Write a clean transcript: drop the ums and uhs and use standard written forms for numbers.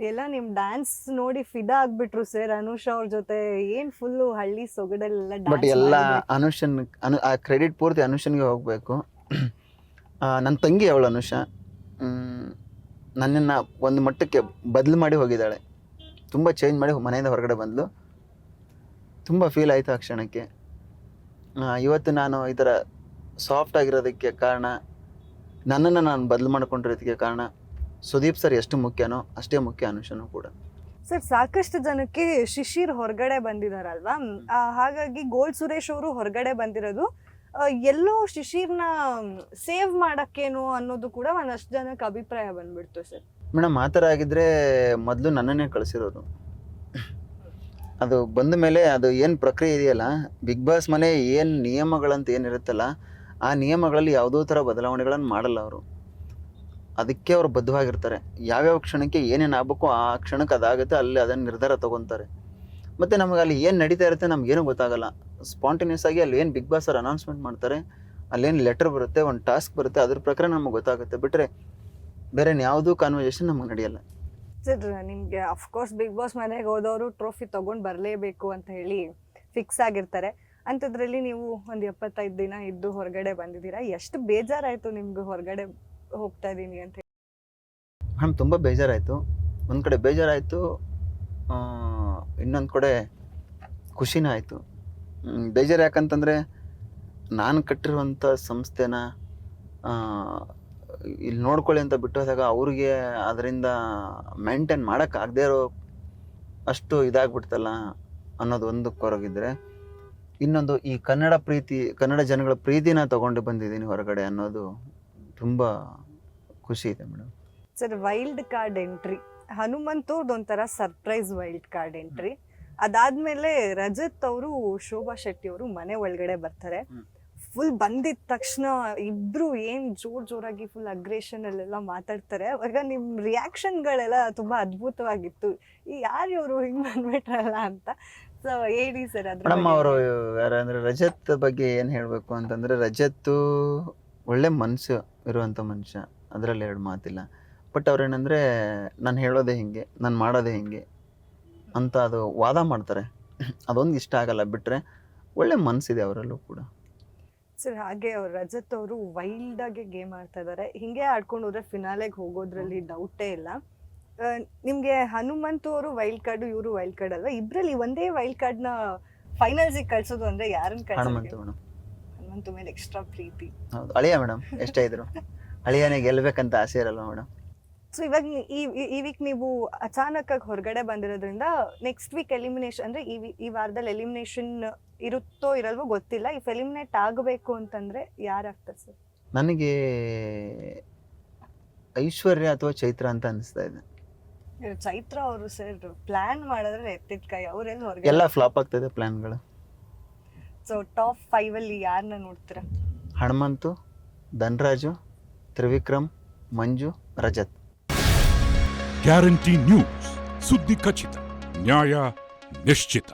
ಎಲ್ಲ ನಿಮ್ ಡ್ಯಾನ್ಸ್ ನೋಡಿ ಫಿದಾ ಆಗ್ಬಿಟ್ರು ಸರ್ ಅನುಷಾ ಅವ್ರ ಜೊತೆ. ಏನ್ ಫುಲ್ಲು ಹಳ್ಳಿ ಸೊಗಡಲ್ಲೆಲ್ಲ ಬಟ್ ಡ್ಯಾನ್ಸ್ ಎಲ್ಲ ಮಾಡಿದ್ರಿ. ಆ ಕ್ರೆಡಿಟ್ ಪೂರ್ತಿ ಅನುಷನ್ಗೆ ಹೋಗಬೇಕು. ನನ್ನ ತಂಗಿ ಅವಳು ಅನುಷಾ ನನ್ನನ್ನು ಒಂದು ಮಟ್ಟಕ್ಕೆ ಬದಲು ಮಾಡಿ ಹೋಗಿದ್ದಾಳೆ. ತುಂಬ ಚೇಂಜ್ ಮಾಡಿ ಮನೆಯಿಂದ ಹೊರಗಡೆ ಬಂದಳು. ತುಂಬ ಫೀಲ್ ಆಯಿತು ಆ ಕ್ಷಣಕ್ಕೆ. ಇವತ್ತು ನಾನು ಈ ಥರ ಸಾಫ್ಟ್ ಆಗಿರೋದಕ್ಕೆ ಕಾರಣ, ನನ್ನನ್ನು ನಾನು ಬದಲು ಮಾಡ್ಕೊಂಡಿರೋದಕ್ಕೆ ಕಾರಣ ಸುದೀಪ್ ಸರ್ ಎಷ್ಟು ಮುಖ್ಯನೋ ಅಷ್ಟೇ ಮುಖ್ಯ ಅನುಷನು ಕೂಡ. ಸರ್ ಸಾಕಷ್ಟು ಜನಕ್ಕೆ ಶಿಶಿರ್ ಹೊರಗಡೆ ಬಂದಿದಾರಲ್ವಾ, ಹಾಗಾಗಿ ಗೋಲ್ಡ್ ಸುರೇಶ್ ಅವರು ಹೊರಗಡೆ ಬಂದಿರೋದು ಎಲ್ಲೋ ಶಿಶಿರ್ನ ಸೇವ್ ಮಾಡಕ್ಕೇನು ಅನ್ನೋದು ಕೂಡ ಒಂದಷ್ಟು ಜನಕ್ಕೆ ಅಭಿಪ್ರಾಯ ಬಂದ್ಬಿಡ್ತು ಸರ್. ಮೇಡಮ್ ಆ ಥರ ಆಗಿದ್ರೆ ಮೊದಲು ನನ್ನನ್ನೇ ಕಳಿಸಿರೋರು. ಅದು ಬಂದ ಮೇಲೆ ಅದು ಏನು ಪ್ರಕ್ರಿಯೆ ಇದೆಯಲ್ಲ, ಬಿಗ್ ಬಾಸ್ ಮನೆ ಏನು ನಿಯಮಗಳಂತ ಏನಿರುತ್ತಲ್ಲ, ಆ ನಿಯಮಗಳಲ್ಲಿ ಯಾವುದೋ ಥರ ಬದಲಾವಣೆಗಳನ್ನು ಮಾಡಲ್ಲ ಅವರು. ಅದಕ್ಕೆ ಅವರು ಬದ್ಧವಾಗಿರ್ತಾರೆ. ಯಾವ್ಯಾವ ಕ್ಷಣಕ್ಕೆ ಏನೇನು ಆಗಬೇಕು ಆ ಕ್ಷಣಕ್ಕೆ ಅದಾಗುತ್ತೆ, ಅಲ್ಲಿ ಅದನ್ನು ನಿರ್ಧಾರ ತೊಗೊತಾರೆ. ಮತ್ತು ನಮಗೆ ಅಲ್ಲಿ ಏನು ನಡೀತಾ ಇರುತ್ತೆ ನಮಗೇನು ಗೊತ್ತಾಗಲ್ಲ. ಸ್ಪಾಂಟೇನಿಯಸ್ ಆಗಿ ಅಲ್ಲಿ ಏನು ಬಿಗ್ ಬಾಸ್ ಅವ್ರು ಅನೌನ್ಸ್ಮೆಂಟ್ ಮಾಡ್ತಾರೆ, ಅಲ್ಲೇನು ಲೆಟರ್ ಬರುತ್ತೆ, ಒಂದು ಟಾಸ್ಕ್ ಬರುತ್ತೆ, ಅದ್ರ ಪ್ರಕಾರ ನಮಗೆ ಗೊತ್ತಾಗುತ್ತೆ. ಬಿಟ್ಟರೆ ಬೇರೆ ಯಾವುದೂ ಕಾನ್ವರ್ಸೇಷನ್ ನಮಗೆ ನಡೆಯಲ್ಲ. ಸರ್ ನಿಮಗೆ ಅಫ್ಕೋರ್ಸ್ ಬಿಗ್ ಬಾಸ್ ಮನೆಗೆ ಹೋದವರು ಟ್ರೋಫಿ ತೊಗೊಂಡು ಬರಲೇಬೇಕು ಅಂತ ಹೇಳಿ ಫಿಕ್ಸ್ ಆಗಿರ್ತಾರೆ. ಅಂಥದ್ರಲ್ಲಿ ನೀವು ಒಂದು 75 ದಿನ ಇದ್ದು ಹೊರಗಡೆ ಬಂದಿದ್ದೀರಾ. ಎಷ್ಟು ಬೇಜಾರಾಯಿತು ನಿಮ್ಗೆ ಹೊರಗಡೆ ಹೋಗ್ತಾ ಇದ್ದೀನಿ ಅಂತ ಹೇಳಿ? ಮೇಡಮ್ ತುಂಬ ಬೇಜಾರಾಯಿತು. ಒಂದು ಕಡೆ ಬೇಜಾರಾಯಿತು, ಇನ್ನೊಂದು ಕಡೆ ಖುಷಿನೂ ಆಯಿತು. ಬೇಜಾರು ಯಾಕಂತಂದರೆ ನಾನು ಕಟ್ಟಿರುವಂಥ ಸಂಸ್ಥೆನ ಇಲ್ಲಿ ನೋಡ್ಕೊಳ್ಳಿ ಅಂತ ಬಿಟ್ಟು ಹೋದಾಗ ಅವ್ರಿಗೆ ಅದರಿಂದ ಮೇಂಟೈನ್ ಮಾಡೋಕ್ಕಾಗದೇ ಇರೋ ಅಷ್ಟು ಇದಾಗ್ಬಿಡ್ತಲ್ಲ ಅನ್ನೋದು ಒಂದು ಕೊರಗಿದ್ರೆ, ಇನ್ನೊಂದು ಈ ಕನ್ನಡ ಜನಗಳ ಪ್ರೀತಿನ ತಗೊಂಡು ಬಂದಿದ್ದೀನಿ ಹೊರಗಡೆ ಅನ್ನೋದು ತುಂಬ ಖುಷಿ ಇದೆ madam. Sir wild card entry ಹನುಮಂತವ್ರದ್ದು ಒಂಥರ ಸರ್ಪ್ರೈಸ್ ವೈಲ್ಡ್ ಕಾರ್ಡ್ ಎಂಟ್ರಿ. ಅದಾದ್ಮೇಲೆ ರಜತ್ ಅವರು ಶೋಭಾ ಶೆಟ್ಟಿ ಅವರು ಮನೆ ಒಳಗಡೆ ಬರ್ತಾರೆ. ಫುಲ್ ಬಂದಿದ ತಕ್ಷಣ ಇಬ್ರು ಏನ್ ಜೋರಾಗಿ ಫುಲ್ ಅಗ್ರೆಷನ್ ಅಲ್ಲೆಲ್ಲ ಮಾತಾಡ್ತಾರೆ. ಅವಾಗ ನಿಮ್ ರಿಯಾಕ್ಷನ್ಗಳೆಲ್ಲ ತುಂಬಾ ಅದ್ಭುತವಾಗಿತ್ತು. ಯಾರು ಇವರು ಹಿಂಗ್ ಬಂದ್ಬಿಟ್ರಲ್ಲ ಅಂತ. ಸೊ ಹೇಳಿ ಸರ್ ಅದ್ರ ಮೇಡಮ್. ಅವರು ಯಾರಂದ್ರೆ ರಜತ್ ಬಗ್ಗೆ ಏನು ಹೇಳಬೇಕು ಅಂತಂದರೆ, ರಜತ್ತು ಒಳ್ಳೆ ಮನಸ್ಸು ಇರುವಂಥ ಮನುಷ್ಯ, ಅದರಲ್ಲಿ ಎರಡು ಮಾತಿಲ್ಲ. ಬಟ್ ಅವ್ರೇನಂದರೆ ನಾನು ಹೇಳೋದೇ ಹಿಂಗೆ, ನಾನು ಮಾಡೋದೇ ಹಿಂಗೆ ಅಂತ ಅದು ವಾದ ಮಾಡ್ತಾರೆ. ಅದೊಂದು ಇಷ್ಟ ಆಗಲ್ಲ. ಬಿಟ್ಟರೆ ಒಳ್ಳೆ ಮನಸ್ಸಿದೆ ಅವರಲ್ಲೂ ಕೂಡ. ಸರ್ ಹಾಗೆ ಅವ್ರು ರಜತ್ ಅವರು ವೈಲ್ಡ್ ಆಗಿ ಗೇಮ್ ಆಡ್ತಾ ಇದ್ದಾರೆ. ಹಿಂಗೆ ಆಡ್ಕೊಂಡು ಹೋದ್ರೆ ಫಿನಾಲೆಗೆ ಹೋಗೋದ್ರಲ್ಲಿ ಡೌಟೇ ಇಲ್ಲ. ನಿಮ್ಗೆ ಹನುಮಂತು ಅವರು ವೈಲ್ಡ್ ಕಾರ್ಡ್, ಇವರು ವೈಲ್ಡ್ ಕಾರ್ಡ್ ಅಲ್ವಾ? ಇಬ್ರಲ್ಲಿ ಒಂದೇ ವೈಲ್ಡ್ ಕಾರ್ಡ್ ನ ಫೈನಲ್ಸಿಗೆ ಕಳ್ಸೋದು ಅಂದ್ರೆ ಯಾರನ್ನ ಹನುಮಂತು ಮೇಡಮ್. ಹನುಮಂತು ಮೇಲೆ ಎಕ್ಸ್ಟ್ರಾ ಪ್ರೀತಿ. ಹೌದು, ಅಳಿಯ ಮೇಡಮ್. ಎಷ್ಟೇ ಇದ್ರು ಅಳಿಯನೇ ಗೆಲ್ಬೇಕಂತ ಆಸೆ ಇರಲ್ಲ ಮೇಡಮ್. ಸೊ ಇವಾಗ ಈ ವೀಕ್ ನೀವು ಅಚಾನಕ್ ಆಗಿ ಹೊರಗಡೆ ಬಂದಿರೋದ್ರಿಂದ ನೆಕ್ಸ್ಟ್ ವೀಕ್ ಎಲಿಮಿನೇಷನ್ ಅಂದ್ರೆ ಈ ವಾರದಲ್ಲಿ ಎಲಿಮಿನೇಷನ್ ಇರುತ್ತೋ ಇರಲ್ವೋ ಗೊತ್ತಿಲ್ಲ. ಇಫ್ ಎಲಿಮಿನೇಟ್ ಆಗಬೇಕು ಅಂತಂದ್ರೆ ಯಾರಾಗ್ತಾರೆ ಸರ್? ನನಗೆ ಐಶ್ವರ್ಯ ಅಥವಾ ಚೈತ್ರ ಅಂತ ಅನಿಸ್ತಾ ಇದೆ. ಚೈತ್ರ ಅವರು ಸರ್ ಪ್ಲಾನ್ ಮಾಡಿದ್ರೆ ಎತ್ತಿದ ಕೈ. ಅವರೆಲ್ಲ ಹೊರಗೆ ಎಲ್ಲ ಫ್ಲಾಪ್ ಆಗ್ತದೆ ಪ್ಲಾನ್ಗಳು. ಸೊ ಟಾಪ್ 5 ಅಲ್ಲಿ ಯಾರನ್ನ ನೋಡ್ತೀರಾ? ಹನುಮಂತು, ಧನರಾಜು, ತ್ರಿವಿಕ್ರಮ್, ಮಂಜು, ರಜತ್. ಗ್ಯಾರಂಟಿ ನ್ಯೂಸ್, ಸುದ್ದಿ ಖಚಿತ, ನ್ಯಾಯ ನಿಶ್ಚಿತ.